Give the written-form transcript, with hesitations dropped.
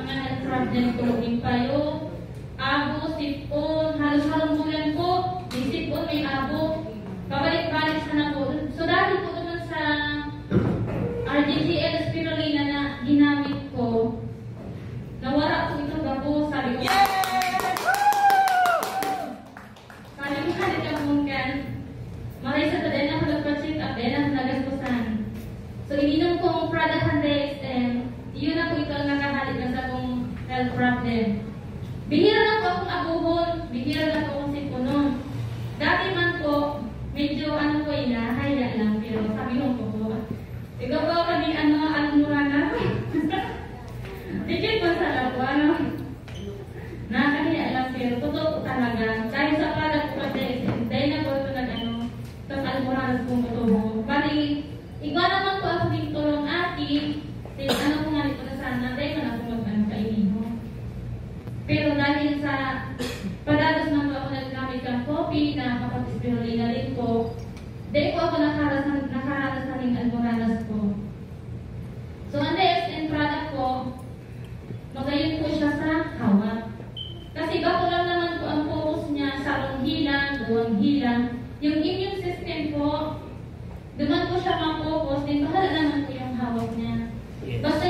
mga health problem ko. Impayo, abo, sipon, halos-halong bulan po, may sipon, may abo. Pabalik-balik sana po. So dahil po naman sa RGCL spirulina na ginamit ko, nawala po ito gabo, sabi ko. Sabi ko, halit ka mungkan. Maray sa taday na ako nagpa-check up, din ako nagastusan. So ininom ko ang product ng DXM, yun na po ito ang nakahalit na sa akong health problem. Bihira na po akong abuhon, bihira na po akong sipunon. Dati man po, medyo ano po haya lang, pero sabi ko po, ikaw ba kami mura na? Dikit po sa labo, nakakahiya lang, pero totoo po talaga. Dahil sa product po kasi, dahil na po ito sa almoranas po mo. Bali, ikaw naman po ako ding tulong ati, ano po nga nito na sana, dahil man ako mag-kainin mo. Pero dahil sa padalos man po ako nagkamit ng coffee na kapag-spirulina rin po, dahil po ako nakaranas na rin almoranas po. So, ang DXN product po, magayon po siya sa hawak. Kasi bako lang naman po ang focus niya sa ronghilang, duwang hilang. Yung immune system po, duman po siya ma-focus, din bahala naman po yung hawak niya. Basta